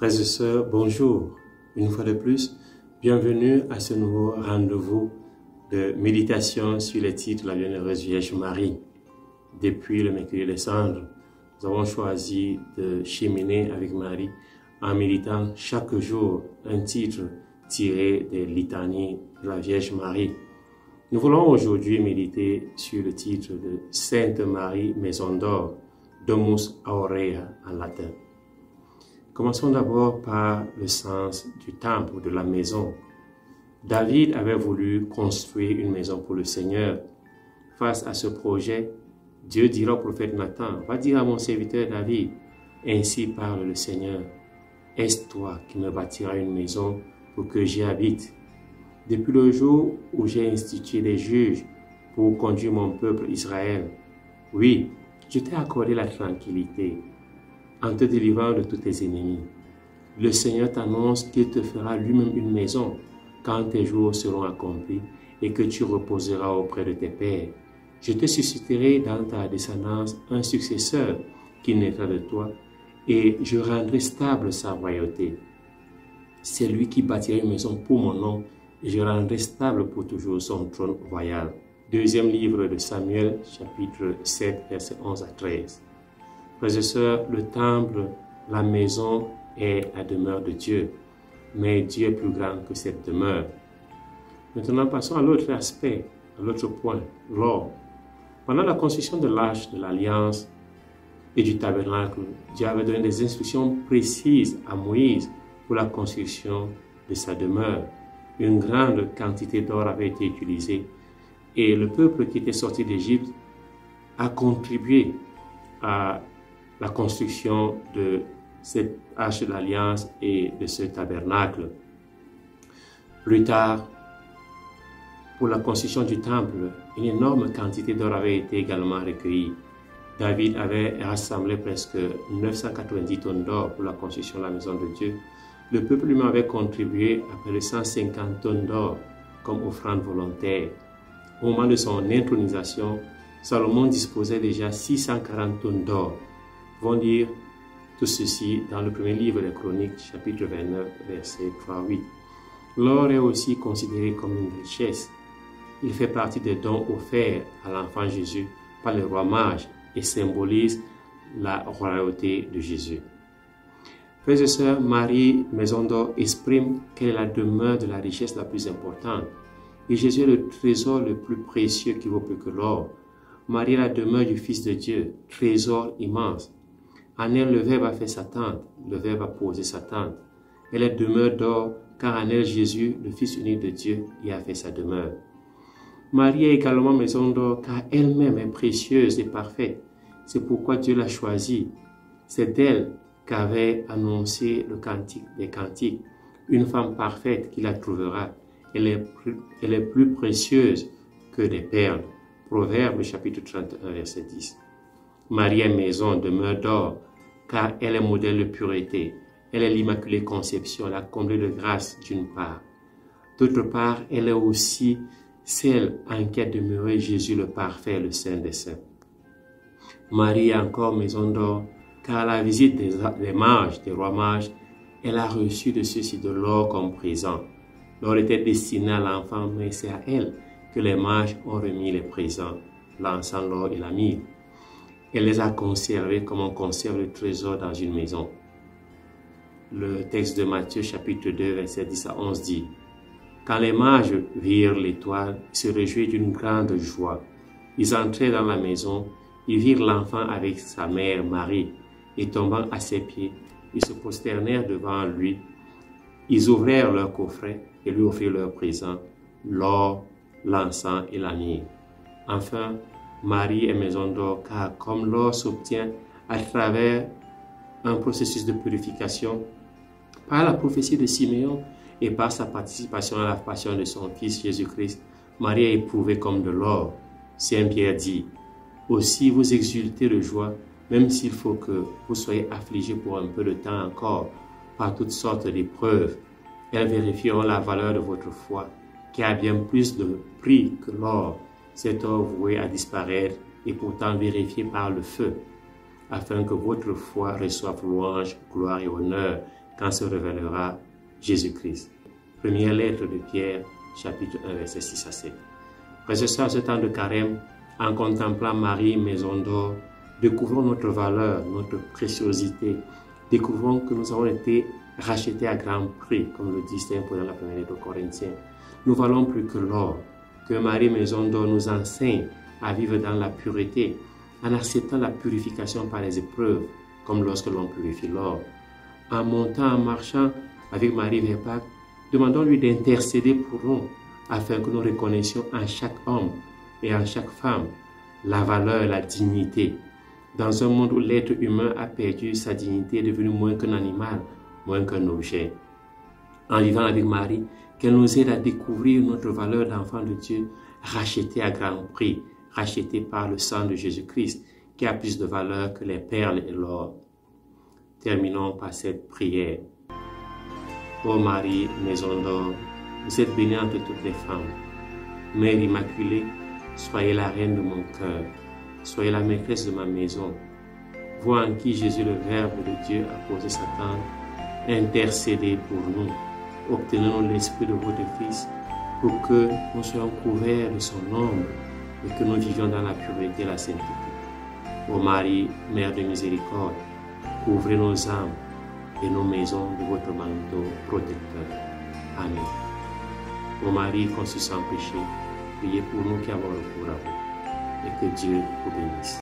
Frères et sœurs, bonjour. Une fois de plus, bienvenue à ce nouveau rendez-vous de méditation sur les titres de la Bienheureuse Vierge Marie. Depuis le mercredi des cendres, nous avons choisi de cheminer avec Marie en méditant chaque jour un titre tiré des litanies de la Vierge Marie. Nous voulons aujourd'hui méditer sur le titre de Sainte Marie Maison d'Or, Domus Aurea en latin. Commençons d'abord par le sens du temple ou de la maison. David avait voulu construire une maison pour le Seigneur. Face à ce projet, Dieu dira au prophète Nathan, « Va dire à mon serviteur David, ainsi parle le Seigneur, est-ce toi qui me bâtiras une maison pour que j'y habite? Depuis le jour où j'ai institué des juges pour conduire mon peuple Israël, oui, je t'ai accordé la tranquillité en te délivrant de tous tes ennemis. Le Seigneur t'annonce qu'il te fera lui-même une maison quand tes jours seront accomplis et que tu reposeras auprès de tes pères. Je te susciterai dans ta descendance un successeur qui naîtra de toi et je rendrai stable sa royauté. C'est lui qui bâtira une maison pour mon nom et je rendrai stable pour toujours son trône royal. Deuxième livre de Samuel, chapitre 7, versets 11 à 13. Frères et sœurs, le temple, la maison est la demeure de Dieu, mais Dieu est plus grand que cette demeure. Maintenant, passons à l'autre aspect, à l'autre point, l'or. Pendant la construction de l'arche de l'Alliance et du tabernacle, Dieu avait donné des instructions précises à Moïse pour la construction de sa demeure. Une grande quantité d'or avait été utilisée et le peuple qui était sorti d'Égypte a contribué à la construction de cette arche de l'Alliance et de ce tabernacle. Plus tard, pour la construction du temple, une énorme quantité d'or avait été également recueillie. David avait rassemblé presque 990 tonnes d'or pour la construction de la maison de Dieu. Le peuple lui avait contribué à près de 150 tonnes d'or comme offrande volontaire. Au moment de son intronisation, Salomon disposait déjà 640 tonnes d'or. Vont lire tout ceci dans le premier livre des Chroniques, chapitre 29, versets 3 à 8. L'or est aussi considéré comme une richesse. Il fait partie des dons offerts à l'enfant Jésus par le roi mage et symbolise la royauté de Jésus. Frères et sœurs, Marie, Maison d'Or, exprime quelle est la demeure de la richesse la plus importante. Et Jésus est le trésor le plus précieux qui vaut plus que l'or. Marie est la demeure du Fils de Dieu, trésor immense. En elle, le Verbe a fait sa tente, le Verbe a posé sa tente. Elle est demeure d'or, car en elle, Jésus, le Fils unique de Dieu, y a fait sa demeure. Marie est également maison d'or, car elle-même est précieuse et parfaite. C'est pourquoi Dieu l'a choisie. C'est d'elle qu'avait annoncé le cantique des cantiques. Une femme parfaite qui la trouvera. Elle est plus précieuse que des perles. Proverbe chapitre 31, verset 10. Marie est maison, demeure d'or, car elle est modèle de pureté. Elle est l'Immaculée Conception, la comblée de grâce d'une part. D'autre part, elle est aussi celle en qui a demeuré Jésus le parfait, le Saint des Saints. Marie est encore maison d'or, car à la visite des mages, des rois mages, elle a reçu de ceux-ci de l'or comme présent. L'or était destiné à l'enfant, mais c'est à elle que les mages ont remis les présents, l'encens, l'or et la myrrhe. Elle les a conservés comme on conserve le trésor dans une maison. Le texte de Matthieu chapitre 2 verset 10 à 11 dit « Quand les mages virent l'étoile, ils se réjouirent d'une grande joie. Ils entrèrent dans la maison, ils virent l'enfant avec sa mère Marie, et tombant à ses pieds, ils se prosternèrent devant lui. Ils ouvrirent leur coffret et lui offrirent leurs présents, l'or, l'encens et la myrrhe. Enfin, Marie est maison d'or, car comme l'or s'obtient à travers un processus de purification, par la prophétie de Siméon et par sa participation à la passion de son Fils Jésus-Christ, Marie est éprouvée comme de l'or. Saint Pierre dit, « Aussi vous exultez de joie, même s'il faut que vous soyez affligés pour un peu de temps encore, par toutes sortes d'épreuves. Elles vérifieront la valeur de votre foi, qui a bien plus de prix que l'or, cet or voué à disparaître et pourtant vérifié par le feu, afin que votre foi reçoive louange, gloire et honneur quand se révélera Jésus-Christ. Première lettre de Pierre, chapitre 1, verset 6 à 7. Frères et sœurs, ce temps de carême, en contemplant Marie, maison d'or, découvrons notre valeur, notre préciosité. Découvrons que nous avons été rachetés à grand prix, comme le dit Saint Paul dans la première lettre aux Corinthiens. Nous valons plus que l'or. Que Marie, maison d'or, nous enseigne à vivre dans la pureté, en acceptant la purification par les épreuves, comme lorsque l'on purifie l'or. En montant, en marchant avec Marie vers Pâques, demandons-lui d'intercéder pour nous, afin que nous reconnaissions en chaque homme et en chaque femme la valeur, la dignité. Dans un monde où l'être humain a perdu sa dignité, est devenu moins qu'un animal, moins qu'un objet. En vivant avec Marie, qu'elle nous aide à découvrir notre valeur d'enfant de Dieu, racheté à grand prix, racheté par le sang de Jésus-Christ, qui a plus de valeur que les perles et l'or. Terminons par cette prière. Ô Marie, maison d'or, vous êtes bénie entre toutes les femmes. Mère Immaculée, soyez la reine de mon cœur, soyez la maîtresse de ma maison. Vous en qui Jésus, le Verbe de Dieu, a posé sa tente, intercédez pour nous. Obtenons l'Esprit de votre Fils pour que nous soyons couverts de son ombre et que nous vivions dans la pureté et la sainteté. Ô Marie, Mère de miséricorde, couvrez nos âmes et nos maisons de votre manteau protecteur. Amen. Ô Marie conçue sans péché, priez pour nous qui avons recours à vous, et que Dieu vous bénisse.